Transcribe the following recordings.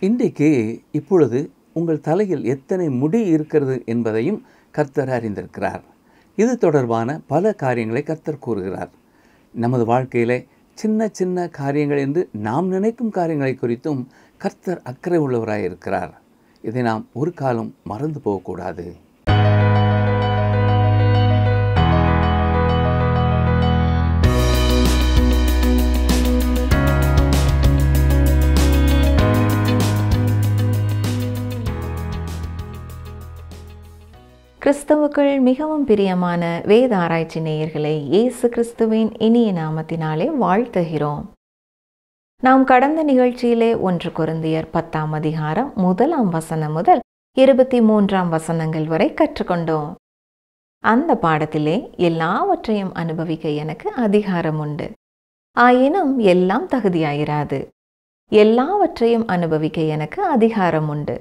இன்றைக்கு இப்பொழுது உங்கள் தலையில் எத்தனை முடி இருக்கிறது என்பதையும் கர்த்தர் அறிந்திருக்கிறார். இது தொடர்பான பல காரியங்களை கர்த்தர் கூறுகிறார். நமது வாழ்க்கையிலே சின்ன சின்ன காரியங்கள் என்று நாம் நினைக்கும் காரியங்களை குறித்தும் கர்த்தர் அக்கறை உள்ளவராய் இருக்கிறார். இதை நாம் ஒரு காலம் மறந்து போகக்கூடாது. கிறிஸ்துவுக்குள் மிகவும் பிரியமான வேத ஆராய்ச்சி நேயர்களை இயேசு கிறிஸ்துவின் இனிய நாமத்தினாலே வாழ்த்துகிறோம். நாம் கடந்த நிகழ்ச்சியிலே 1 கொரிந்தியர் 10ஆம் அதிகாரம் 1ஆம் வசனம் முதல் 23ஆம் வசனங்கள் வரை கற்றுக்கொண்டோம். அந்த பாடத்திலே எல்லாவற்றையும் அனுபவிக்க எனக்கு அதிகாரம் உண்டு, ஆயினும் எல்லாம் தகுதியாயிராது. எல்லாவற்றையும் அனுபவிக்க எனக்கு அதிகாரம் உண்டு,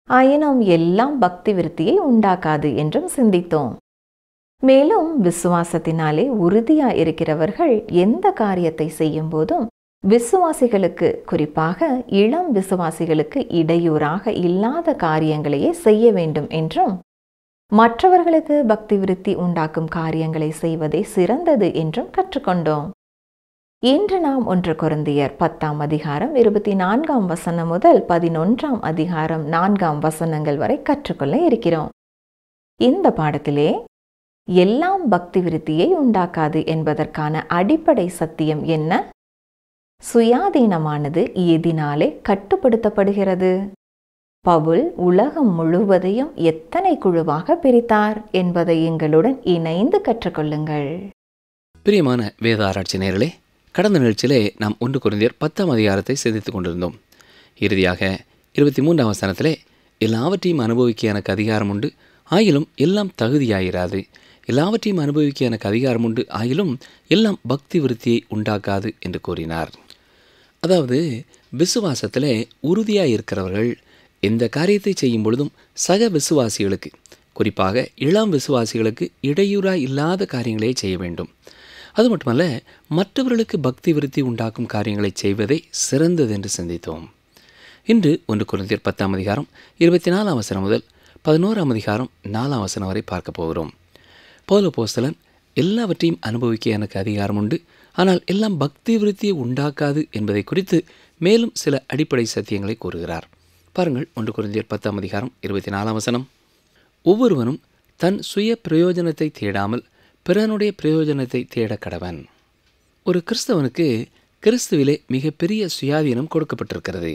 ஆயினும் எல்லாம் பக்தி விருத்தியை உண்டாக்காது என்றும் சிந்தித்தோம். மேலும் விசுவாசத்தினாலே உறுதியாய் இருக்கிறவர்கள் எந்த காரியத்தை செய்யும் போதும் விசுவாசிகளுக்கு, குறிப்பாக இளம் விசுவாசிகளுக்கு இடையூறாக இல்லாத காரியங்களையே செய்ய வேண்டும் என்றும், மற்றவர்களுக்கு பக்தி விருத்தி உண்டாக்கும் காரியங்களை செய்வதே சிறந்தது என்றும் கற்றுக்கொண்டோம். இன்று நாம் 1 கொரிந்தியர் 10ஆம் அதிகாரம் 24ஆம் வசனம் முதல் 11ஆம் அதிகாரம் 4ஆம் வசனங்கள் வரை கற்றுக்கொள்ள இருக்கிறோம். இந்த பாடத்திலே எல்லாம் பக்தி விருத்தியை உண்டாக்காது என்பதற்கான அடிப்படை சத்தியம் என்ன? சுயாதீனமானது எதினாலே கட்டுப்படுத்தப்படுகிறது? பவுல் உலகம் முழுவதையும் எத்தனை குழுவாக பிரித்தார் என்பதை எங்களுடன் இணைந்து கற்றுக்கொள்ளுங்கள். பிரியமான வேத ஆராய்ச்சி நேயர்களே, கடந்த நிகழ்ச்சியிலே நாம் 1 கொரிந்தியர் 10ஆம் அதிகாரத்தை சிந்தித்துக் கொண்டிருந்தோம். இறுதியாக 23ஆம் வசனத்திலே எல்லாவற்றையும் அனுபவிக்க எனக்கு அதிகாரம் உண்டு, ஆயிலும் எல்லாம் தகுதியாயிராது. எல்லாவற்றையும் அனுபவிக்க எனக்கு அதிகாரம் உண்டு, ஆயிலும் எல்லாம் பக்தி விருத்தியை உண்டாக்காது என்று கூறினார். அதாவது விசுவாசத்திலே உறுதியாக இருக்கிறவர்கள் எந்த காரியத்தை செய்யும் பொழுதும் சக விசுவாசிகளுக்கு, குறிப்பாக இளம் விசுவாசிகளுக்கு இடையூறாக இல்லாத காரியங்களே செய்ய வேண்டும். அது மட்டுமல்ல, மற்றவர்களுக்கு பக்தி விருத்தி உண்டாக்கும் காரியங்களை செய்வதே சிறந்தது என்று சிந்தித்தோம். இன்று 1 கொரிந்தியர் 10ஆம் அதிகாரம் 24ஆம் வசனம் முதல் 11ஆம் அதிகாரம் 4ஆம் வசனம் வரை பார்க்க போகிறோம். பவுல் அப்போஸ்தலன் எல்லாவற்றையும் அனுபவிக்க எனக்கு அதிகாரம் உண்டு, ஆனால் எல்லாம் பக்தி விருத்தியை உண்டாக்காது என்பதை குறித்து மேலும் சில அடிப்படை சத்தியங்களை கூறுகிறார். பாருங்கள், 1 கொரிந்தியர் 10ஆம் அதிகாரம் 24ஆம் வசனம். ஒவ்வொருவனும் தன் சுய பிரயோஜனத்தை தேடாமல் பிறனுடைய பிரயோஜனத்தை தேட கடவன். ஒரு கிறிஸ்தவனுக்கு கிறிஸ்துவிலே மிகப்பெரிய சுயாதீனம் கொடுக்கப்பட்டிருக்கிறது.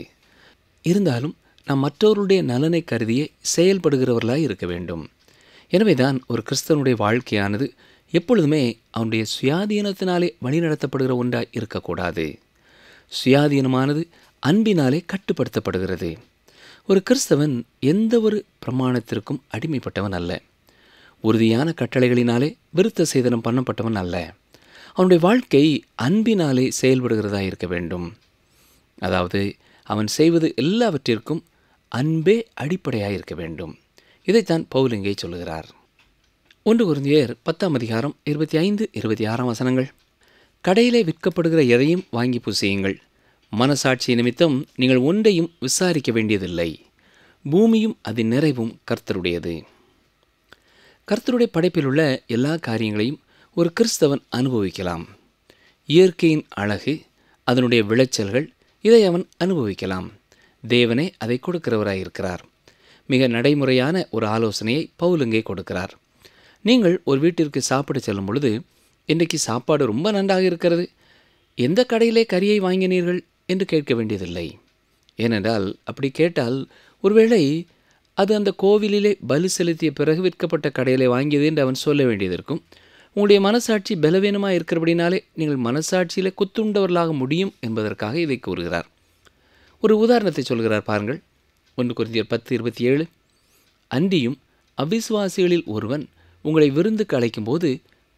இருந்தாலும் நாம் மற்றவருடைய நலனை கருதியே செயல்படுகிறவர்களாய் இருக்க வேண்டும். எனவேதான் ஒரு கிறிஸ்தவனுடைய வாழ்க்கையானது எப்பொழுதுமே அவனுடைய சுயாதீனத்தினாலே வழிநடத்தப்படுகிற ஒன்றாய் இருக்கக்கூடாது. சுயாதீனமானது அன்பினாலே கட்டுப்படுத்தப்படுகிறது. ஒரு கிறிஸ்தவன் எந்த ஒரு பிரமாணத்திற்கும் அடிமைப்பட்டவன் அல்ல. உறுதியான கட்டளைகளினாலே விருத்த சேதனம் பண்ணப்பட்டவன் அல்ல. அவனுடைய வாழ்க்கை அன்பினாலே செயல்படுகிறதா இருக்க வேண்டும். அதாவது அவன் செய்வது எல்லாவற்றிற்கும் அன்பே அடிப்படையாக இருக்க வேண்டும். இதைத்தான் பவுல் இங்கே சொல்லுகிறார். 1 கொரிந்தியர் 10ஆம் அதிகாரம் 25-26ஆம் வசனங்கள். கடையிலே விற்கப்படுகிற எதையும் வாங்கி புசியுங்கள். மனசாட்சி நிமித்தம் நீங்கள் ஒன்றையும் விசாரிக்க வேண்டியதில்லை. பூமியும் அதன் நிறைவும் கர்த்தருடையது. கர்த்தருடைய படைப்பில் உள்ள எல்லா காரியங்களையும் ஒரு கிறிஸ்தவன் அனுபவிக்கலாம். இயற்கையின் அழகு, அதனுடைய விளைச்சல்கள், இதை அவன் அனுபவிக்கலாம். தேவனே அதை கொடுக்கிறவராயிருக்கிறார். மிக நடைமுறையான ஒரு ஆலோசனையை பவுல் இங்கே கொடுக்கிறார். நீங்கள் ஒரு வீட்டிற்கு சாப்பிட செல்லும் பொழுது, இன்றைக்கு சாப்பாடு ரொம்ப நன்றாக இருக்கிறது, எந்த கடையிலே கறியை வாங்கினீர்கள் என்று கேட்க வேண்டியதில்லை. ஏனென்றால் அப்படி கேட்டால் ஒருவேளை அது அந்த கோவிலிலே பலி செலுத்திய பிறகு விற்கப்பட்ட கடையிலே வாங்கியது என்று அவன் சொல்ல வேண்டியதற்கும், உங்களுடைய மனசாட்சி பலவீனமாக இருக்கிறபடினாலே நீங்கள் மனசாட்சியிலே குத்துண்டவர்களாக முடியும் என்பதற்காக இதை கூறுகிறார். ஒரு உதாரணத்தை சொல்கிறார் பாருங்கள். 1 கொரிந்தியர் 10:27. அன்றியும் அவிசுவாசிகளில் ஒருவன் உங்களை விருந்துக்கு அழைக்கும்போது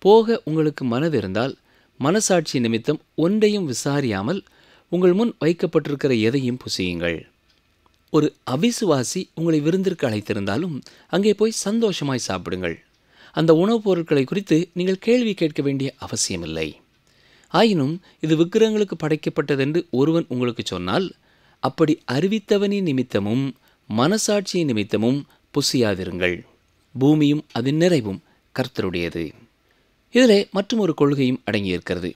போக உங்களுக்கு மனதிருந்தால் மனசாட்சி நிமித்தம் ஒன்றையும் விசாரியாமல் உங்கள் முன் வைக்கப்பட்டிருக்கிற எதையும் புசியுங்கள். ஒரு அவிசுவாசி உங்களை விருந்திற்கு அழைத்திருந்தாலும் அங்கே போய் சந்தோஷமாய் சாப்பிடுங்கள். அந்த உணவுப் பொருட்களை குறித்து நீங்கள் கேள்வி கேட்க வேண்டிய அவசியமில்லை. ஆயினும் இது விக்கிரகங்களுக்கு படைக்கப்பட்டதென்று ஒருவன் உங்களுக்கு சொன்னால் அப்படி அறிவித்தவனின் நிமித்தமும் மனசாட்சியின் நிமித்தமும் புசியாதிருங்கள். பூமியும் அதன் நிறைவும் கர்த்தருடையது. இதிலே மற்றும் ஒரு கொள்கையும் அடங்கியிருக்கிறது.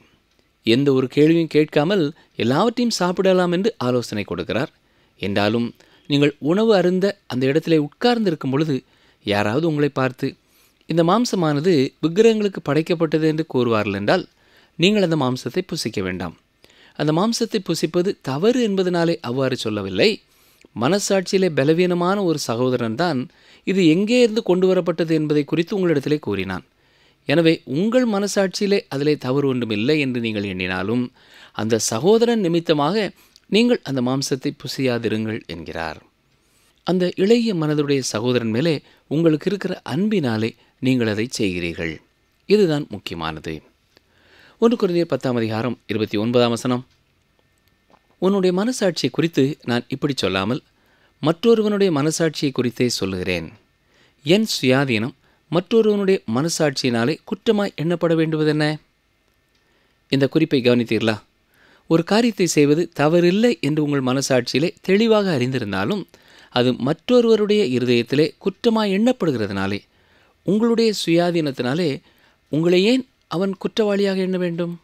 எந்த ஒரு கேள்வியும் கேட்காமல் எல்லாவற்றையும் சாப்பிடலாம் என்று ஆலோசனை கொடுக்கிறார். என்றாலும் நீங்கள் உணவு அருந்த அந்த இடத்திலே உட்கார்ந்திருக்கும் பொழுது யாராவது உங்களை பார்த்து இந்த மாம்சமானது விக்கிரகங்களுக்கு படைக்கப்பட்டது என்று கூறுவார்கள் என்றால் நீங்கள் அந்த மாம்சத்தை புசிக்க வேண்டாம். அந்த மாம்சத்தை புசிப்பது தவறு என்பதனாலே அவ்வாறு சொல்லவில்லை. மனசாட்சியிலே பலவீனமான ஒரு சகோதரன் தான் இது எங்கே இருந்து கொண்டு வரப்பட்டது என்பதை குறித்து உங்களிடத்திலே கூறினான். எனவே உங்கள் மனசாட்சியிலே அதிலே தவறு ஒன்றும் இல்லை என்று நீங்கள் எண்ணினாலும் அந்த சகோதரன் நிமித்தமாக நீங்கள் அந்த மாம்சத்தை புசியாதிருங்கள் என்கிறார். அந்த இளைய மனதுடைய சகோதரன் மேலே உங்களுக்கு இருக்கிற அன்பினாலே நீங்கள் அதை செய்கிறீர்கள். இதுதான் முக்கியமானது. 1 கொரிந்தியர் 10:29 உன்னுடைய மனசாட்சியை குறித்து நான் இப்படி சொல்லாமல் மற்றொருவனுடைய மனசாட்சியை குறித்தே சொல்லுகிறேன். என் சுயாதீனம் மற்றொருவனுடைய மனசாட்சியினாலே குற்றமாய் எண்ணப்பட வேண்டுவதென்ன? இந்த குறிப்பை கவனித்தீர்களா? ஒரு காரியத்தை செய்வது தவறில்லை என்று உங்கள் மனசாட்சியிலே தெளிவாக அறிந்திருந்தாலும் அது மற்றொருவருடைய இருதயத்திலே குற்றமாய் எண்ணப்படுகிறதுனாலே உங்களுடைய சுயாதீனத்தினாலே உங்களை ஏன் அவன் குற்றவாளியாக எண்ண வேண்டும்?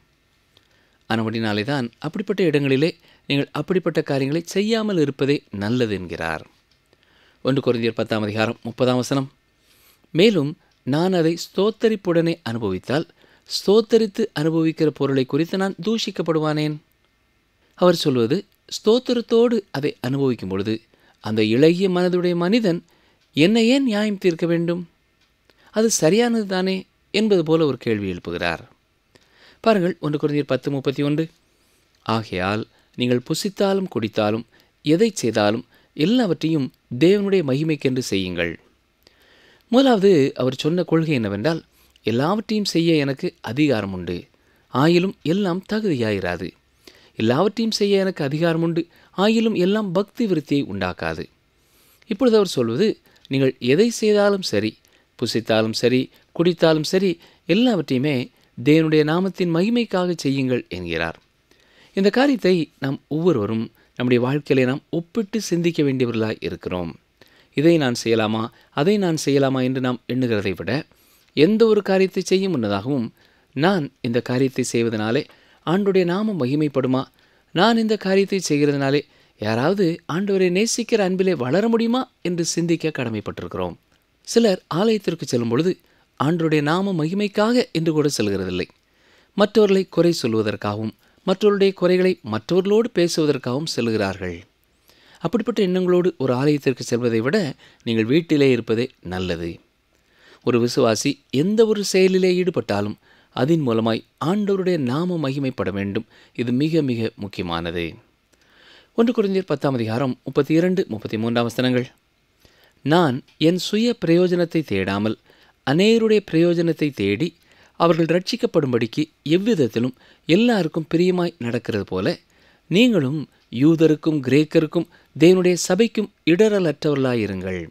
ஆனபடினாலே தான் அப்படிப்பட்ட இடங்களிலே நீங்கள் அப்படிப்பட்ட காரியங்களை செய்யாமல் இருப்பதே நல்லது என்கிறார். 1 கொரிந்தியர் 10:30 மேலும் நான் அதை ஸ்தோத்தரிப்புடனே அனுபவித்தால் ஸ்தோத்தரித்து அனுபவிக்கிற பொருளை குறித்து நான் தூஷிக்கப்படுவானேன்? அவர் சொல்வது, ஸ்தோத்திரத்தோடு அதை அனுபவிக்கும் பொழுது அந்த இளைய மனதுடைய மனிதன் என்னை ஏன் நியாயம் தீர்க்க வேண்டும்? அது சரியானது தானே என்பது போல ஒரு கேள்வி எழுப்புகிறார். பாருங்கள், 1 கொரிந்தியர் 10:31 ஆகையால் நீங்கள் புசித்தாலும் குடித்தாலும் எதை செய்தாலும் எல்லாவற்றையும் தேவனுடைய மகிமைக்கென்று செய்யுங்கள். முதலாவது அவர் சொன்ன கொள்கை என்னவென்றால், எல்லாவற்றையும் செய்ய எனக்கு அதிகாரம் உண்டு, ஆயிலும் எல்லாம் தகுதியாயிராது. எல்லாவற்றையும் செய்ய எனக்கு அதிகாரம் உண்டு, ஆயிலும் எல்லாம் பக்தி விருத்தியை உண்டாக்காது. இப்பொழுது அவர் சொல்வது, நீங்கள் எதை செய்தாலும் சரி, புசித்தாலும் சரி, குடித்தாலும் சரி, எல்லாவற்றையுமே தேவனுடைய நாமத்தின் மகிமைக்காக செய்யுங்கள் என்கிறார். இந்த காரியத்தை நாம் ஒவ்வொருவரும் நம்முடைய வாழ்க்கையிலே நாம் ஒப்பிட்டு சிந்திக்க வேண்டியவர்களாய் இருக்கிறோம். இதை நான் செய்யலாமா, அதை நான் செய்யலாமா என்று நாம் எண்ணுகிறதை விட எந்த ஒரு காரியத்தை செய்யும் முன்னதாகவும் நான் இந்த காரியத்தை செய்வதனாலே ஆண்டவருடைய நாமம் மகிமைப்படுமா, நான் இந்த காரியத்தை செய்கிறதுனாலே யாராவது ஆண்டவரை நேசிக்கிற அன்பிலே வளர முடியுமா என்று சிந்திக்க கடமைப்பட்டிருக்கிறோம். சிலர் ஆலயத்திற்கு செல்லும் பொழுது ஆண்டவருடைய நாம மகிமைக்காக என்று கூட செல்கிறதில்லை. மற்றவர்களை குறை சொல்வதற்காகவும் மற்றவருடைய குறைகளை மற்றவர்களோடு பேசுவதற்காகவும் செல்கிறார்கள். அப்படிப்பட்ட எண்ணங்களோடு ஒரு ஆலயத்திற்கு செல்வதை விட நீங்கள் வீட்டிலே இருப்பதே நல்லது. ஒரு விசுவாசி எந்த ஒரு செயலிலே ஈடுபட்டாலும் அதன் மூலமாய் ஆண்டவருடைய நாம மகிமைப்பட வேண்டும். இது மிக மிக முக்கியமானது. 1 கொரிந்தியர் 10:32-33 நான் என் சுய பிரயோஜனத்தை தேடாமல் அநேகருடைய பிரயோஜனத்தை தேடி அவர்கள் ரட்சிக்கப்படும்படிக்கு எவ்விதத்திலும் எல்லாருக்கும் பிரியமாய் நடக்கிறது போல நீங்களும் யூதருக்கும் கிரேக்கருக்கும் தேவனுடைய சபைக்கும் இடரலற்றவர்களாயிருங்கள்.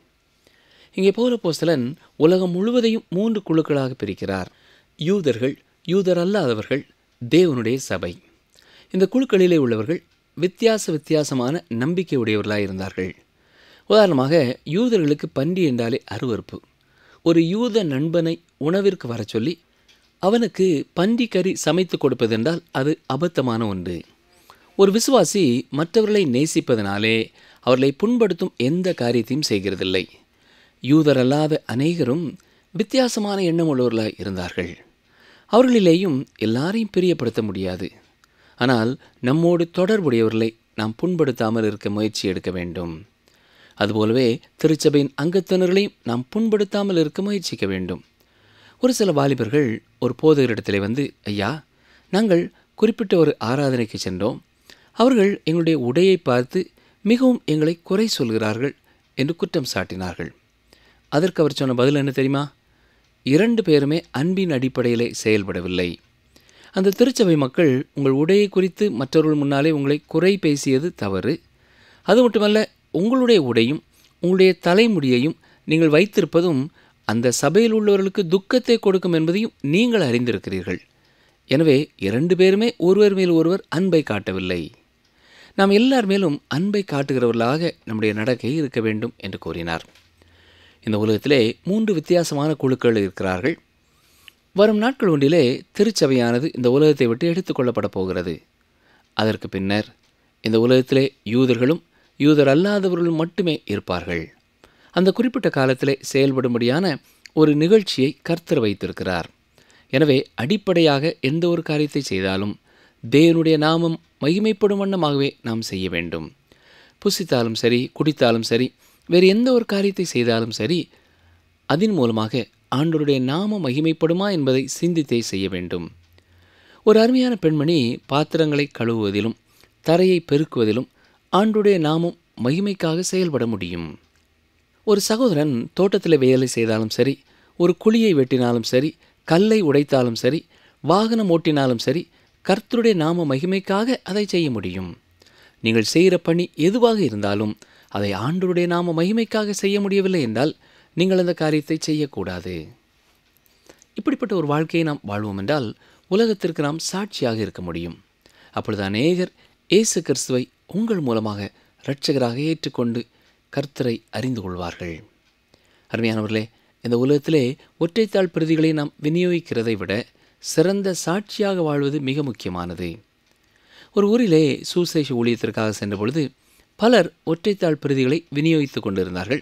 இங்கே பவுலப்போஸ்தலன் உலகம் முழுவதையும் 3 குழுக்களாக பிரிக்கிறார். யூதர்கள், யூதர் அல்லாதவர்கள், தேவனுடைய சபை. இந்த குழுக்களிலே உள்ளவர்கள் வித்தியாசமான நம்பிக்கை உடையவர்களாக இருந்தார்கள். உதாரணமாக, யூதர்களுக்கு பன்றி என்றாலே அருவருப்பு. ஒரு யூத நண்பனை உணவிற்கு வர சொல்லி அவனுக்கு பன்றி கறி சமைத்து கொடுப்பதென்றால் அது அபத்தமான ஒன்று. ஒரு விசுவாசி மற்றவர்களை நேசிப்பதனாலே அவர்களை புண்படுத்தும் எந்த காரியத்தையும் செய்கிறதில்லை. யூதர் அல்லாத அநேகரும் வித்தியாசமான எண்ணம் உள்ளவர்களாக இருந்தார்கள். அவர்களிலேயும் எல்லாரையும் பிரியப்படுத்த முடியாது. ஆனால் நம்மோடு தொடர்புடையவர்களை நாம் புண்படுத்தாமல் இருக்க முயற்சி எடுக்க வேண்டும். அதுபோலவே திருச்சபையின் அங்கத்தினர்களையும் நாம் புண்படுத்தாமல் இருக்க முயற்சிக்க வேண்டும். ஒரு சில வாலிபர்கள் ஒரு போதகரிடத்திலே வந்து, ஐயா, நாங்கள் குறிப்பிட்ட ஒரு ஆராதனைக்கு சென்றோம், அவர்கள் எங்களுடைய உடையை பார்த்து மிகவும் எங்களை குறை சொல்கிறார்கள் என்று குற்றம் சாட்டினார்கள். அதற்கு அவர் சொன்ன பதில் என்ன தெரியுமா? 2 பேருமே அன்பின் அடிப்படையிலே செயல்படவில்லை. அந்த திருச்சபை மக்கள் உங்கள் உடையை குறித்து மற்றவர்கள் முன்னாலே உங்களை குறை பேசியது தவறு. அது மட்டுமல்ல, உங்களுடைய உடையும் உங்களுடைய தலைமுடியையும் நீங்கள் வைத்திருப்பதும் அந்த சபையில் உள்ளவர்களுக்கு துக்கத்தை கொடுக்கும் என்பதையும் நீங்கள் அறிந்திருக்கிறீர்கள். எனவே 2 பேருமே ஒருவர் மேல் ஒருவர் அன்பை காட்டவில்லை. நாம் எல்லார் மேலும் அன்பை காட்டுகிறவர்களாக நம்முடைய நடக்கை இருக்க வேண்டும் என்று கூறினார். இந்த உலகத்திலே 3 வித்தியாசமான குழுக்கள் இருக்கிறார்கள். வரும் நாட்கள் ஒன்றிலே திருச்சபையானது இந்த உலகத்தை விட்டு எடுத்துக்கொள்ளப்பட போகிறது. அதற்கு பின்னர் இந்த உலகத்திலே யூதர்களும் யூதர் அல்லாதவர்களும் மட்டுமே இருப்பார்கள். அந்த குறிப்பிட்ட காலத்திலே செயல்படும்படியான ஒரு நிகழ்ச்சியை கர்த்தர் வைத்திருக்கிறார். எனவே அடிப்படையாக எந்த ஒரு காரியத்தை செய்தாலும் தேவனுடைய நாமம் மகிமைப்படும் வண்ணமாகவே நாம் செய்ய வேண்டும். புசித்தாலும் சரி, குடித்தாலும் சரி, வேறு எந்த ஒரு காரியத்தை செய்தாலும் சரி, அதன் மூலமாக ஆண்டவருடைய நாமம் மகிமைப்படுமா என்பதை சிந்தித்தே செய்ய வேண்டும். ஒரு அருமையான பெண்மணி பாத்திரங்களை கழுவுவதிலும் தரையை பெருக்குவதிலும் ஆண்டவருடைய நாமம் மகிமைக்காக செயல்பட முடியும். ஒரு சகோதரன் தோட்டத்தில் வேலை செய்தாலும் சரி, ஒரு குழியை வெட்டினாலும் சரி, கல்லை உடைத்தாலும் சரி, வாகனம் ஓட்டினாலும் சரி, கர்த்தருடைய நாம மகிமைக்காக அதை செய்ய முடியும். நீங்கள் செய்கிற பணி எதுவாக இருந்தாலும் அதை ஆண்டவருடைய நாம மகிமைக்காக செய்ய முடியவில்லை என்றால் நீங்கள் அந்த காரியத்தை செய்யக்கூடாது. இப்படிப்பட்ட ஒரு வாழ்க்கையை நாம் வாழ்வோம் என்றால் உலகத்திற்கு நாம் சாட்சியாக இருக்க முடியும். அப்பொழுது அநேகர் இயேசு கிறிஸ்துவை உங்கள் மூலமாக இரட்சகராக ஏற்றுக்கொண்டு கர்த்தரை அறிந்து கொள்வார்கள். அருமையானவர்களே, இந்த உலகத்திலே ஒற்றைத்தாள் பிரதிகளை நாம் விநியோகிக்கிறதை விட சிறந்த சாட்சியாக வாழ்வது மிக முக்கியமானது. ஒரு ஊரிலே சுசேஷ ஊழியத்திற்காக சென்ற பொழுது பலர் ஒற்றைத்தாள் பிரதிகளை விநியோகித்து கொண்டிருந்தார்கள்.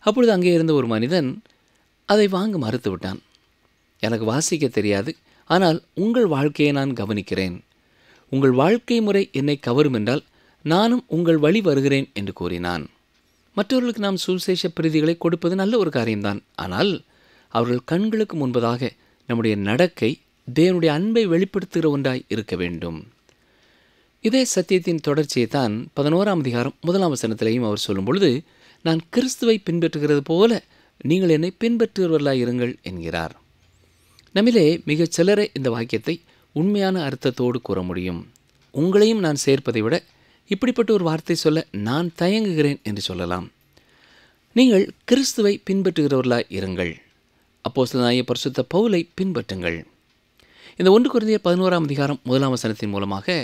அப்பொழுது அங்கே இருந்த ஒரு மனிதன் அதை வாங்க மறுத்து விட்டான். எனக்கு வாசிக்க தெரியாது, ஆனால் உங்கள் வாழ்க்கையை நான் கவனிக்கிறேன். உங்கள் வாழ்க்கை முறை என்னை கவரும் என்றால் நானும் உங்கள் வழி வருகிறேன் என்று கூறினான். மற்றவர்களுக்கு நாம் சுசேஷ பிரதிகளை கொடுப்பது நல்ல ஒரு காரியம்தான். ஆனால் அவர்கள் கண்களுக்கு முன்பதாக நம்முடைய நடக்கை தேவனுடைய அன்பை வெளிப்படுத்துகிற ஒன்றாய் இருக்க வேண்டும். இதே சத்தியத்தின் தொடர்ச்சியை தான் 11ஆம் அதிகாரம் 1ஆம் வசனத்திலேயும் அவர் சொல்லும் பொழுது, நான் கிறிஸ்துவை பின்பற்றுகிறது போல நீங்கள் என்னை பின்பற்றுகிறவர்களாய் இருங்கள் என்கிறார். நம்மிலே மிகச் சிலரே இந்த வாக்கியத்தை உண்மையான அர்த்தத்தோடு கூற முடியும். உங்களையும் நான் சேர்ப்பதை விட இப்படிப்பட்ட ஒரு வார்த்தை சொல்ல நான் தயங்குகிறேன் என்று சொல்லலாம். நீங்கள் கிறிஸ்துவை பின்பற்றுகிறவர்களாய் இருங்கள். அப்போஸ்தலனாகிய பரிசுத்த பவுலை பின்பற்றுங்கள். இந்த 1 கொரிந்தியர் 11ஆம் அதிகாரம் 1ஆம் வசனத்தின் மூலமாக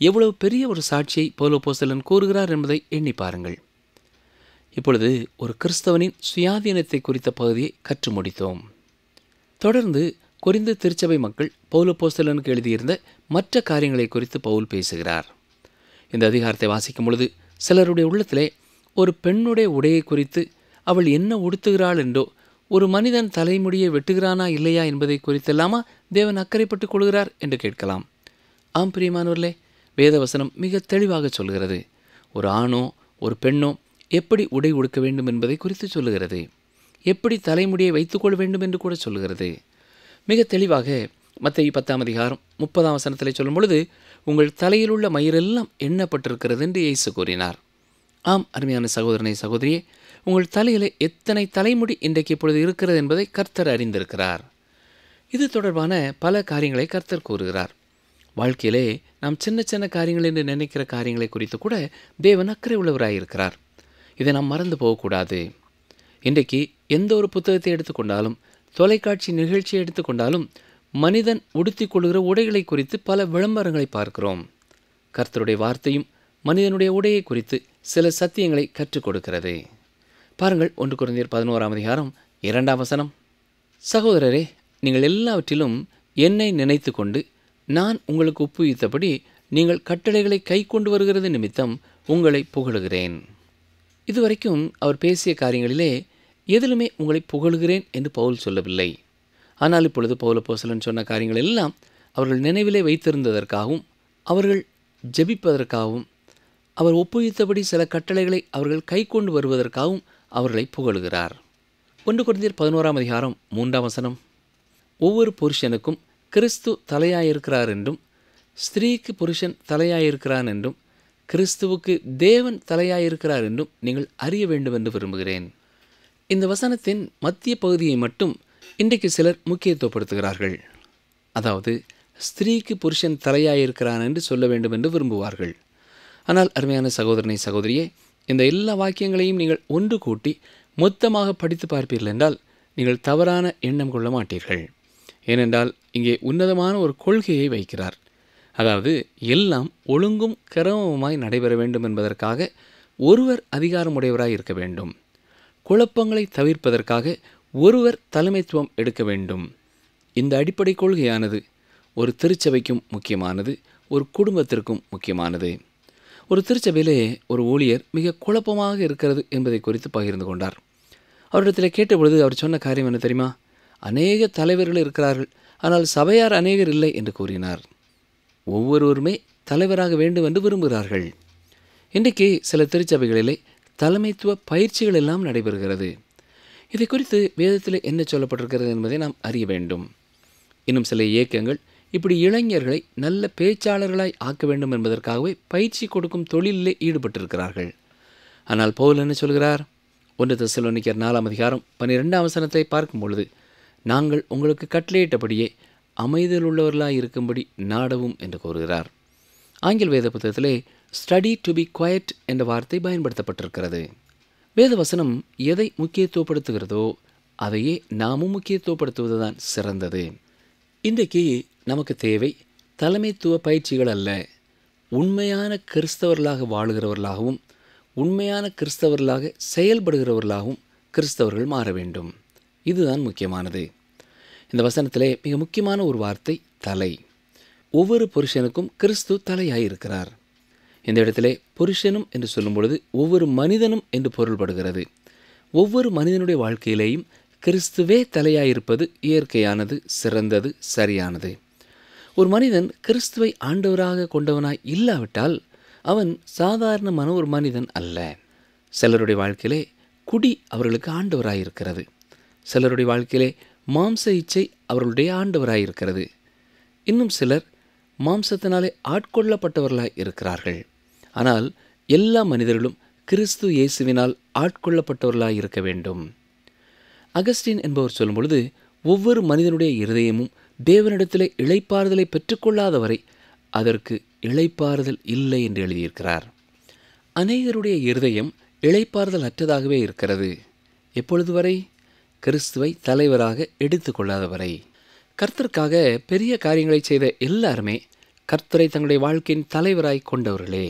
எவ்வளவு பெரிய ஒரு சாட்சியை பவுல் அப்போஸ்தலன் கூறுகிறார் என்பதை எண்ணி பாருங்கள். இப்பொழுது ஒரு கிறிஸ்தவனின் சுயாதீனத்தை குறித்த பகுதியை கற்று முடித்தோம். தொடர்ந்து கொரிந்து திருச்சபை மக்கள் பவுல் அப்போஸ்தலனுக்கு எழுதியிருந்த மற்ற காரியங்களை குறித்து பவுல் பேசுகிறார். இந்த அதிகாரத்தை வாசிக்கும் பொழுது சிலருடைய உள்ளத்திலே ஒரு பெண்ணுடைய உடையை குறித்து அவள் என்ன உடுத்துகிறாள் என்றோ, ஒரு மனிதன் தலைமுடியை வெட்டுகிறானா இல்லையா என்பதை குறித்தெல்லாமா தேவன் அக்கறைப்பட்டுக் கொள்கிறார் என்று கேட்கலாம். ஆம் பிரியமானவர்களே, வேதவசனம் மிக தெளிவாக சொல்கிறது. ஒரு ஆணோ ஒரு பெண்ணோ எப்படி உடை உடுக்க வேண்டும் என்பதை குறித்து சொல்லுகிறது. எப்படி தலைமுடியை வைத்துக்கொள்ள வேண்டும் என்று கூட சொல்லுகிறது. மிக தெளிவாக மத்தேயு 10ஆம் அதிகாரம் 30ஆம் வசனத்திலே சொல்லும் பொழுது, உங்கள் தலையில் உள்ள மயிரெல்லாம் எண்ணப்பட்டிருக்கிறது என்று இயேசு கூறினார். ஆம் அருமையான சகோதரனை சகோதரியே, உங்கள் தலையிலே எத்தனை தலைமுடி இன்றைக்கு இப்பொழுது இருக்கிறது என்பதை கர்த்தர் அறிந்திருக்கிறார். இது தொடர்பான பல காரியங்களை கர்த்தர் கூறுகிறார். வாழ்க்கையிலே நாம் சின்ன சின்ன காரியங்கள் என்று நினைக்கிற காரியங்களை குறித்து கூட தேவன் அக்கறை உள்ளவராயிருக்கிறார். இதை நாம் மறந்து போகக்கூடாது. இன்றைக்கு எந்த ஒரு புத்தகத்தை எடுத்துக்கொண்டாலும், தொலைக்காட்சி நிகழ்ச்சியை எடுத்துக்கொண்டாலும், மனிதன் உடுத்தி கொள்கிற உடைகளை குறித்து பல விளம்பரங்களை பார்க்கிறோம். கர்த்தருடைய வார்த்தையும் மனிதனுடைய உடையை குறித்து சில சத்தியங்களை கற்றுக் கொடுக்கிறது. பாருங்கள், 1 கொரிந்தியர் 11ஆம் அதிகாரம் 2ஆம் வசனம். சகோதரரே, நீங்கள் எல்லாவற்றிலும் என்னை நினைத்து கொண்டு நான் உங்களுக்கு ஒப்புவித்தபடி நீங்கள் கட்டளைகளை கை கொண்டு வருகிறது நிமித்தம் உங்களை புகழுகிறேன். இதுவரைக்கும் அவர் பேசிய காரியங்களிலே எதிலுமே உங்களை புகழுகிறேன் என்று பவுல் சொல்லவில்லை. ஆனால் இப்பொழுது பவுல் அப்போஸ்தலன் சொன்ன காரியங்கள் எல்லாம் அவர்கள் நினைவிலே வைத்திருந்ததற்காகவும், அவர்கள் ஜெபிப்பதற்காகவும், அவர் ஒப்புவித்தபடி சில கட்டளைகளை அவர்கள் கை கொண்டு வருவதற்காகவும் அவர்களை புகழுகிறார். 1 கொரிந்தியர் 11ஆம் அதிகாரம் 3ஆம் வசனம். ஒவ்வொரு புருஷனுக்கும் கிறிஸ்து தலையாயிருக்கிறார் என்றும், ஸ்திரீக்கு புருஷன் தலையாயிருக்கிறான் என்றும், கிறிஸ்துவுக்கு தேவன் தலையாயிருக்கிறார் என்றும் நீங்கள் அறிய வேண்டும் என்று விரும்புகிறேன். இந்த வசனத்தின் மத்திய பகுதியை மட்டும் இன்றைக்கு சிலர் முக்கியத்துவப்படுத்துகிறார்கள். அதாவது ஸ்திரீக்கு புருஷன் தலையாயிருக்கிறான் என்று சொல்ல வேண்டும் என்று விரும்புவார்கள். ஆனால் அருமையான சகோதரனை சகோதரியே, இந்த எல்லா வாக்கியங்களையும் நீங்கள் ஒன்று கூட்டி மொத்தமாக படித்து பார்ப்பீர்கள் என்றால் நீங்கள் தவறான எண்ணம் கொள்ள மாட்டீர்கள். ஏனென்றால் இங்கே உன்னதமான ஒரு கொள்கையை வைக்கிறார். அதாவது எல்லாம் ஒழுங்கும் கிரமமாய் நடைபெற வேண்டும் என்பதற்காக ஒருவர் அதிகாரமுடையவராய் இருக்க வேண்டும். குழப்பங்களை தவிர்ப்பதற்காக ஒருவர் தலைமைத்துவம் எடுக்க வேண்டும். இந்த அடிப்படை கொள்கையானது ஒரு திருச்சபைக்கும் முக்கியமானது, ஒரு குடும்பத்திற்கும் முக்கியமானது. ஒரு திருச்சபையிலே ஒரு ஊழியர் மிக குழப்பமாக இருக்கிறது என்பதை குறித்து பகிர்ந்து கொண்டார். அவரிடத்தில் கேட்டபொழுது அவர் சொன்ன காரியம் என்ன தெரியுமா? அநேக தலைவர்கள் இருக்கிறார்கள், ஆனால் சபையார் அநேகர் இல்லை என்று கூறினார். ஒவ்வொருவருமே தலைவராக வேண்டும் என்று விரும்புகிறார்கள். இன்றைக்கு சில திருச்சபைகளிலே தலைமைத்துவ பயிற்சிகள் எல்லாம் நடைபெறுகிறது. இதை குறித்து வேதத்தில் என்ன சொல்லப்பட்டிருக்கிறது என்பதை நாம் அறிய வேண்டும். இன்னும் சில இயக்கங்கள் இப்படி இளைஞர்களை நல்ல பேச்சாளர்களாய் ஆக்க வேண்டும் என்பதற்காகவே பயிற்சி கொடுக்கும் தொழிலிலே ஈடுபட்டிருக்கிறார்கள். ஆனால் பவுல் என்ன சொல்கிறார்? 1 தெசலோனிக்கர் 4:12 பார்க்கும் பொழுது, நாங்கள் உங்களுக்கு கட்டளையிட்டபடியே அமைதல் உள்ளவர்களாய் இருக்கும்படி நாடவும் என்று கூறுகிறார். ஆங்கில வேத புத்தகத்திலே ஸ்டடி டு பி குவைட் என்ற வார்த்தை பயன்படுத்தப்பட்டிருக்கிறது. வேத வசனம் எதை முக்கியத்துவப்படுத்துகிறதோ அதையே நாமும் முக்கியத்துவப்படுத்துவதுதான் சிறந்தது. இன்றைக்கு நமக்கு தேவை தலைமைத்துவ பயிற்சிகள் அல்ல, உண்மையான கிறிஸ்தவர்களாக வாழுகிறவர்களாகவும் உண்மையான கிறிஸ்தவர்களாக செயல்படுகிறவர்களாகவும் கிறிஸ்தவர்கள் மாற வேண்டும். இதுதான் முக்கியமானது. இந்த வசனத்திலே மிக முக்கியமான ஒரு வார்த்தை தலை. ஒவ்வொரு புருஷனுக்கும் கிறிஸ்து தலையாயிருக்கிறார். இந்த இடத்திலே புருஷனும் என்று சொல்லும் பொழுது ஒவ்வொரு மனிதனும் என்று பொருள்படுகிறது. ஒவ்வொரு மனிதனுடைய வாழ்க்கையிலேயும் கிறிஸ்துவே தலையாயிருப்பது இயற்கையானது, சிறந்தது, சரியானது. ஒரு மனிதன் கிறிஸ்துவை ஆண்டவராக கொண்டவனாய் இல்லாவிட்டால் அவன் சாதாரணமான ஒரு மனிதன் அல்ல. சிலருடைய வாழ்க்கையிலே குடி அவர்களுக்கு ஆண்டவராயிருக்கிறது. சிலருடைய வாழ்க்கையிலே மாம்ச இச்சை அவர்களுடைய ஆண்டவராயிருக்கிறது. இன்னும் சிலர் மாம்சத்தினாலே ஆட்கொள்ளப்பட்டவர்களாய் இருக்கிறார்கள். ஆனால் எல்லா மனிதர்களும் கிறிஸ்து இயேசுவினால் ஆட்கொள்ளப்பட்டவர்களாய் இருக்க வேண்டும். அகஸ்டின் என்பவர் சொல்லும் பொழுது, ஒவ்வொரு மனிதனுடைய இருதயமும் தேவனிடத்திலே இளைப்பாறுதலை பெற்றுக்கொள்ளாதவரை அதற்கு இளைப்பாறுதல் இல்லை என்று எழுதியிருக்கிறார். அநேகருடைய இருதயம் இளைப்பாறுதல் அற்றதாகவே இருக்கிறது. எப்பொழுது வரை? கிறிஸ்துவை தலைவராக எடுத்துக்கொள்ளாதவரை. கர்த்தருக்காக பெரிய காரியங்களை செய்த எல்லாருமே கர்த்தரை தங்களுடைய வாழ்க்கையின் தலைவராய் கொண்டவர்களே.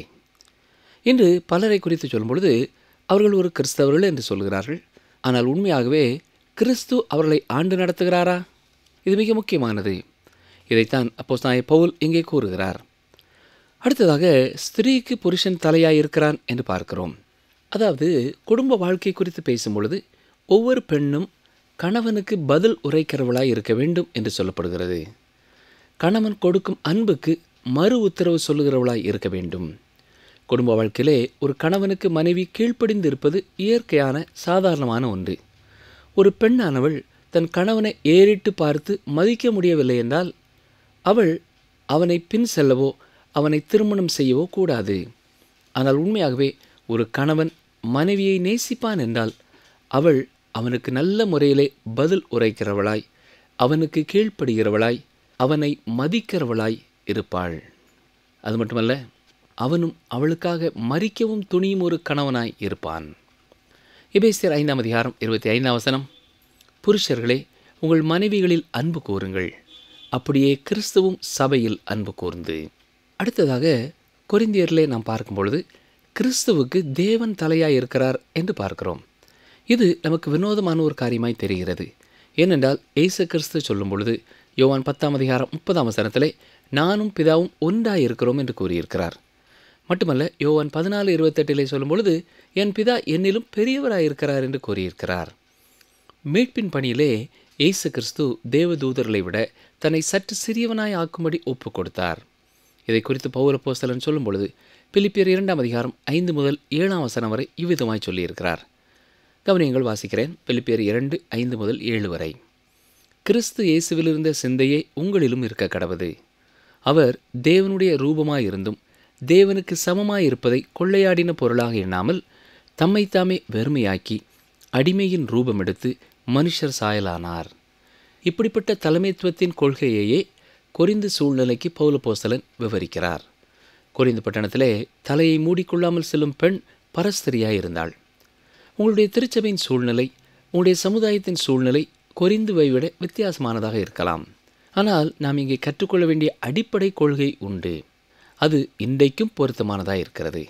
இன்று பலரை குறித்து சொல்லும் பொழுது அவர்கள் ஒரு கிறிஸ்தவர்கள் என்று சொல்கிறார்கள். ஆனால் உண்மையாகவே கிறிஸ்து அவர்களை ஆண்டு நடத்துகிறாரா? இது மிக முக்கியமானது. இதைத்தான் அப்போஸ்தலனாகிய பவுல் இங்கே கூறுகிறார். அடுத்ததாக ஸ்திரீக்கு புருஷன் தலையாயிருக்கிறான் என்று பார்க்கிறோம். அதாவது குடும்ப வாழ்க்கை குறித்து பேசும் பொழுது ஒவ்வொரு பெண்ணும் கணவனுக்கு பதில் உரைக்கிறவளாய் இருக்க வேண்டும் என்று சொல்லப்படுகிறது. கணவன் கொடுக்கும் அன்புக்கு மறு உத்தரவு சொல்லுகிறவளாய் இருக்க வேண்டும். குடும்ப வாழ்க்கையிலே ஒரு கணவனுக்கு மனைவி கீழ்ப்படிந்து இருப்பது இயற்கையான சாதாரணமான ஒன்று. ஒரு பெண்ணானவள் தன் கணவனை ஏறிட்டு பார்த்து மதிக்க முடியவில்லை என்றால் அவள் அவனை பின் செல்லவோ அவனை திருமணம் செய்யவோ கூடாது. ஆனால் உண்மையாகவே ஒரு கணவன் மனைவியை நேசிப்பான் என்றால் அவள் அவனுக்கு நல்ல முறையிலே பதில் உரைக்கிறவளாய், அவனுக்கு கீழ்ப்படுகிறவளாய், அவனை மதிக்கிறவளாய் இருப்பாள். அது மட்டுமல்ல, அவனும் அவளுக்காக மரிக்கவும் துணியும் ஒரு கணவனாய் இருப்பான். எபேசியர் 5:25 புருஷர்களே, உங்கள் மனைவிகளில் அன்பு கூறுங்கள், அப்படியே கிறிஸ்துவும் சபையில் அன்பு கூர்ந்து. அடுத்ததாக கொரிந்தியரிலே நாம் பார்க்கும் பொழுது கிறிஸ்துவுக்கு தேவன் தலையாய் இருக்கிறார் என்று பார்க்கிறோம். இது நமக்கு வினோதமான ஒரு காரியமாய் தெரிகிறது. ஏனென்றால் இயேசு கிறிஸ்து சொல்லும் பொழுது யோவான் 10:30 நானும் பிதாவும் ஒன்றாய் இருக்கிறோம் என்று கூறியிருக்கிறார். மட்டுமல்ல, யோவான் 14:28 சொல்லும் பொழுது என் பிதா என்னிலும் பெரியவராயிருக்கிறார் என்று கூறியிருக்கிறார். மீட்பின் பணியிலே இயேசு கிறிஸ்து தேவதூதர்களை விட தன்னை சற்று சிறியவனாய் ஆக்கும்படி ஒப்பு கொடுத்தார். இதை குறித்து பவுல் அப்போஸ்தலன் சொல்லும் பொழுது பிலிப்பியர் 2:5-7 வரை இவ்விதமாய் சொல்லியிருக்கிறார். கவனியங்கள், வாசிக்கிறேன். பிலிப்பியர் 2:5-7 வரை. கிறிஸ்து இயேசுவிலிருந்த சிந்தையே உங்களிலும் இருக்க கடவது. அவர் தேவனுடைய ரூபமாயிருந்தும் தேவனுக்கு சமமாயிருப்பதை கொள்ளையாடின பொருளாக எண்ணாமல் தம்மைத்தாமே வெறுமையாக்கி அடிமையின் ரூபம் எடுத்து மனுஷர் சாயலானார். இப்படிப்பட்ட தலைமைத்துவத்தின் கொள்கையையே கொரிந்து சூழ்நிலைக்கு பவுல் அப்போஸ்தலன் விவரிக்கிறார். கொரிந்து பட்டணத்திலே தலையை மூடிக்கொள்ளாமல் செல்லும் பெண் பரஸ்திரியாய் இருந்தாள். உங்களுடைய திருச்சபையின் சூழ்நிலை, உங்களுடைய சமுதாயத்தின் சூழ்நிலை கொரிந்துவை விட வித்தியாசமானதாக இருக்கலாம். ஆனால் நாம் இங்கே கற்றுக்கொள்ள வேண்டிய அடிப்படை கொள்கை உண்டு. அது இன்றைக்கும் பொருத்தமானதாக இருக்கிறது.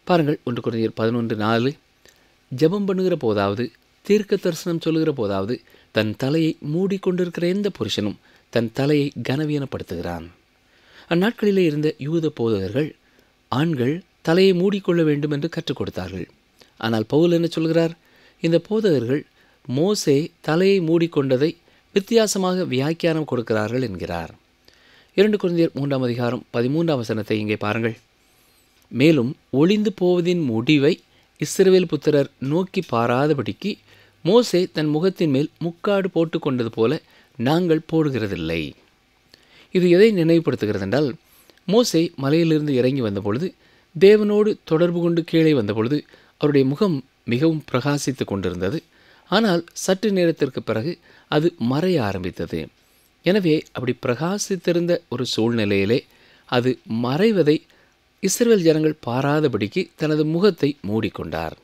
பாருங்கள், 1 கொரிந்தியர் 11:4, ஜெபம் பண்ணுகிற போதாவது தீர்க்க தரிசனம் சொல்லுகிற போதாவது தன் தலையை மூடிக்கொண்டிருக்கிற எந்த புருஷனும் தன் தலையை கனவீனப்படுத்துகிறான். அந்நாட்களிலே இருந்த யூத போதகர்கள் ஆண்கள் தலையை மூடிக்கொள்ள வேண்டும் என்று கற்றுக் கொடுத்தார்கள். ஆனால் பவுல் என்ன சொல்கிறார்? இந்த போதகர்கள் மோசே தலையை மூடிக்கொண்டதை வித்தியாசமாக வியாக்கியானம் கொடுக்கிறார்கள் என்கிறார். 2 கொரிந்தியர் 3:13 இங்கே பாருங்கள். மேலும் ஒளிந்து போவதின் முடிவை இஸ்ரவேல் புத்திரர் நோக்கி பாராதபடிக்கு மோசே தன் முகத்தின் மேல் முக்காடு போட்டு கொண்டது போல நாங்கள் போடுகிறதில்லை. இது எதை நினைவுபடுத்துகிறது என்றால், மோசே மலையிலிருந்து இறங்கி வந்தபொழுது, தேவனோடு தொடர்பு கொண்டு கீழே வந்தபொழுது அவருடைய முகம் மிகவும் பிரகாசித்து கொண்டிருந்தது. ஆனால் சற்று நேரத்திற்கு பிறகு அது மறைய ஆரம்பித்தது. எனவே அப்படி பிரகாசித்திருந்த ஒரு சூழ்நிலையிலே அது மறைவதை இஸ்ரவேல் ஜனங்கள் பாராதபடிக்கு தனது முகத்தை மூடிக்கொண்டார்.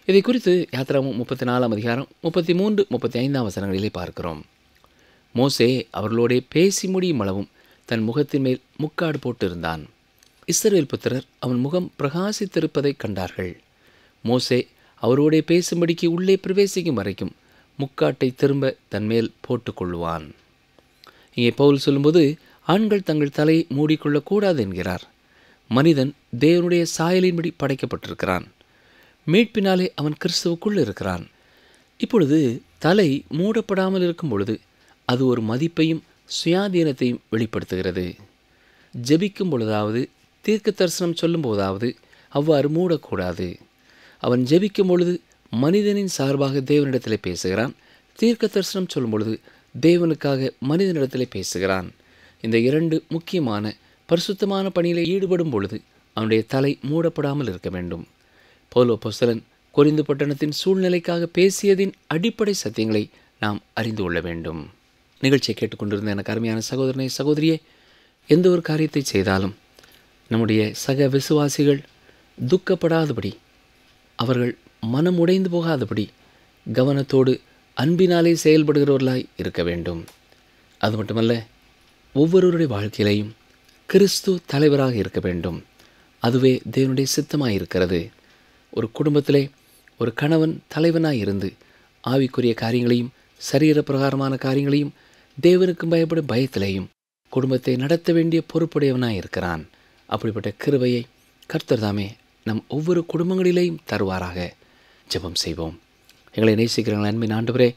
இதை குறித்து யாத்திராகமம் 34:33, 35 பார்க்கிறோம். மோசே அவர்களோடே பேசி முடியும் அளவும் தன் முகத்தின் மேல் முக்காடு போட்டிருந்தான். இஸ்ரவேல் புத்திரர் அவன் முகம் பிரகாசித்திருப்பதை கண்டார்கள். மோசே அவரோடே பேசும்படிக்கு உள்ளே பிரவேசிக்கும் வரைக்கும் முக்காட்டை திரும்ப தன்மேல் போட்டுக்கொள்வான். இங்கே பவுல் சொல்லும்போது ஆண்கள் தங்கள் தலையை மூடிக்கொள்ளக்கூடாது என்கிறார். மனிதன் தேவனுடைய சாயலின்படி படைக்கப்பட்டிருக்கிறான். மீட்பினாலே அவன் கிறிஸ்துவுக்குள் இருக்கிறான். இப்பொழுது தலை மூடப்படாமல் இருக்கும் பொழுது அது ஒரு மதிப்பையும் சுயாதீனத்தையும் வெளிப்படுத்துகிறது. ஜெபிக்கும் பொழுதாவது தீர்க்க தரிசனம் சொல்லும் போதாவது அவ்வாறு மூடக்கூடாது. அவன் ஜெபிக்கும் பொழுது மனிதனின் சார்பாக தேவனிடத்திலே பேசுகிறான். தீர்க்க தரிசனம் சொல்லும் பொழுது தேவனுக்காக மனிதனிடத்திலே பேசுகிறான். இந்த 2 முக்கியமான பரிசுத்தமான பணியில் ஈடுபடும் பொழுது அவனுடைய தலை மூடப்படாமல் இருக்க வேண்டும். பவுல் அப்போஸ்தலன் கொரிந்து பட்டணத்தின் சூழ்நிலைக்காக பேசியதின் அடிப்படை சத்தியங்களை நாம் அறிந்து கொள்ள வேண்டும். நிகழ்ச்சியை கேட்டுக்கொண்டிருந்த எனக்கு அருமையான சகோதரனை சகோதரியே, எந்த ஒரு காரியத்தை செய்தாலும் நம்முடைய சக விசுவாசிகள் துக்கப்படாதபடி, அவர்கள் மனம் உடைந்து போகாதபடி கவனத்தோடு அன்பினாலே செயல்படுகிறவர்களாய் இருக்க வேண்டும். அது மட்டுமல்ல, ஒவ்வொருவருடைய வாழ்க்கையிலையும் கிறிஸ்து தலைவராக இருக்க வேண்டும். அதுவே தேவனுடைய சித்தமாக இருக்கிறது. ஒரு குடும்பத்திலே ஒரு கணவன் தலைவனாய் இருந்து ஆவிக்குரிய காரியங்களையும் சரீர பிரகாரமான காரியங்களையும் தேவனுக்கும் பயப்படும் பயத்திலேயும் குடும்பத்தை நடத்த வேண்டிய பொறுப்புடையவனாய் இருக்கிறான். அப்படிப்பட்ட கிருபையை கர்த்தர் தாமே நம் ஒவ்வொரு குடும்பங்களிலேயும் தருவாராக. ஜெபம் செய்வோம். எங்களை நேசிக்கிறவர்கள் அன்பின் ஆண்டவரே,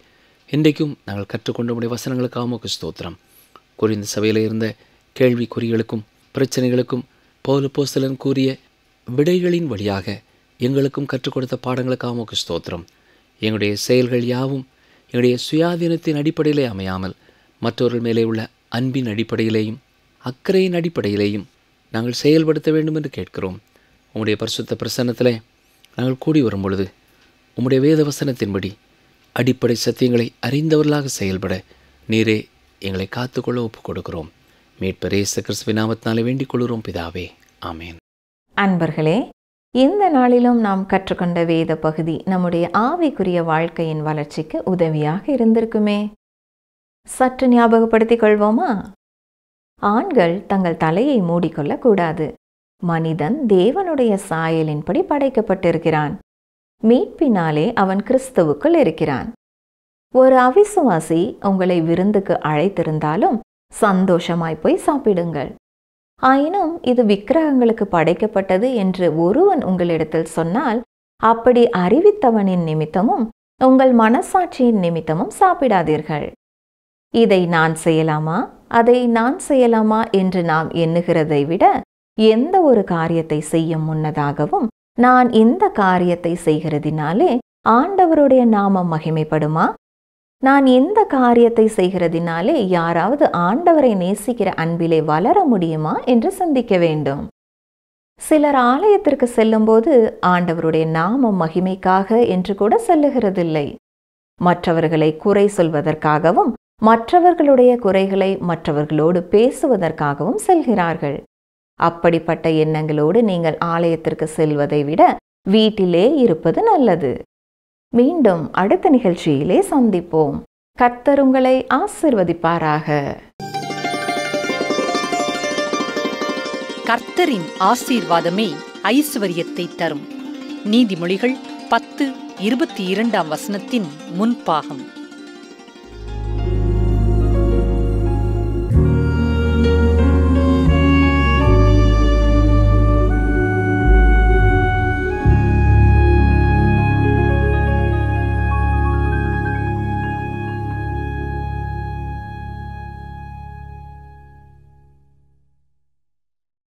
இன்றைக்கும் நாங்கள் கற்றுக்கொண்ட உடைய வசனங்களுக்காக உமக்கு ஸ்தோத்திரம். கொரிந்து சபையில் இருந்த கேள்விக்குறிகளுக்கும் பிரச்சனைகளுக்கும் பவுல் அப்போஸ்தலன் கூறிய விடைகளின் வழியாக எங்களுக்கும் கற்றுக் கொடுத்த பாடங்களுக்காக உமக்கு ஸ்தோத்திரம். எங்களுடைய செயல்கள் யாவும் எங்களுடைய சுயாதீனத்தின் அடிப்படையிலே அமையாமல் மற்றவர்கள் மேலே உள்ள அன்பின் அடிப்படையிலேயும் அக்கறையின் அடிப்படையிலேயும் நாங்கள் செயல்படுத்த வேண்டும் என்று கேட்கிறோம். உம்முடைய பரிசுத்த பிரசன்னத்திலே நாங்கள் கூடி வரும் பொழுது உம்முடைய வேத வசனத்தின்படி அடிப்படை சத்தியங்களை அறிந்தவர்களாக செயல்பட நீரே எங்களை காத்துக்கொள்ள ஒப்புக் கொடுக்கிறோம். மீட்பர் இயேசு கிறிஸ்துவின் நாமத்தினாலே வேண்டிக் கொள்கிறோம் பிதாவே, ஆமேன். அன்பர்களே, இந்த நாளிலும் நாம் கற்றுக்கொண்ட வேத பகுதி நம்முடைய ஆவிக்குரிய வாழ்க்கையின் வளர்ச்சிக்கு உதவியாக இருந்திருக்குமே. சற்று ஞாபகப்படுத்திக் கொள்வோமா? ஆண்கள் தங்கள் தலையை மூடிக்கொள்ளக்கூடாது. மனிதன் தேவனுடைய சாயலின்படி படைக்கப்பட்டிருக்கிறான். மீட்பினாலே அவன் கிறிஸ்துவுக்குள் இருக்கிறான். ஒரு அவிசுவாசி உங்களை விருந்துக்கு அழைத்திருந்தாலும் சந்தோஷமாய் போய் சாப்பிடுங்கள். ஆயினும் இது விக்கிரகங்களுக்கு படைக்கப்பட்டது என்று ஒருவன் உங்களிடத்தில் சொன்னால், அப்படி அறிவித்தவனின் நிமித்தமும் உங்கள் மனசாட்சியின் நிமித்தமும் சாப்பிடாதீர்கள். இதை நான் செய்யலாமா, அதை நான் செய்யலாமா என்று நாம் எண்ணுகிறதை விட, எந்த ஒரு காரியத்தை செய்யும் முன்னதாகவும் நான் இந்த காரியத்தை செய்கிறதினாலே ஆண்டவருடைய நாமம் மகிமைப்படுமா, நான் இந்த காரியத்தை செய்கிறதினாலே யாராவது ஆண்டவரை நேசிக்கிற அன்பிலே வளர முடியுமா என்று சிந்திக்க வேண்டும். சிலர் ஆலயத்திற்கு செல்லும்போது ஆண்டவருடைய நாமம் மகிமைக்காக என்று கூட செல்லுகிறதில்லை. மற்றவர்களை குறை சொல்வதற்காகவும் மற்றவர்களுடைய குறைகளை மற்றவர்களோடு பேசுவதற்காகவும் செல்கிறார்கள். அப்படிப்பட்ட எண்ணங்களோடு நீங்கள் ஆலயத்திற்கு செல்வதை விட வீட்டிலே இருப்பது நல்லது. மீண்டும் அடுத்த நிகழ்ச்சியிலே சந்திப்போம். கர்த்தர் உங்களை ஆசீர்வதிப்பாராக. கர்த்தரின் ஆசீர்வாதமே ஐசுவரியத்தை தரும். நீதிமொழிகள் 10:22 முன்பாகம்.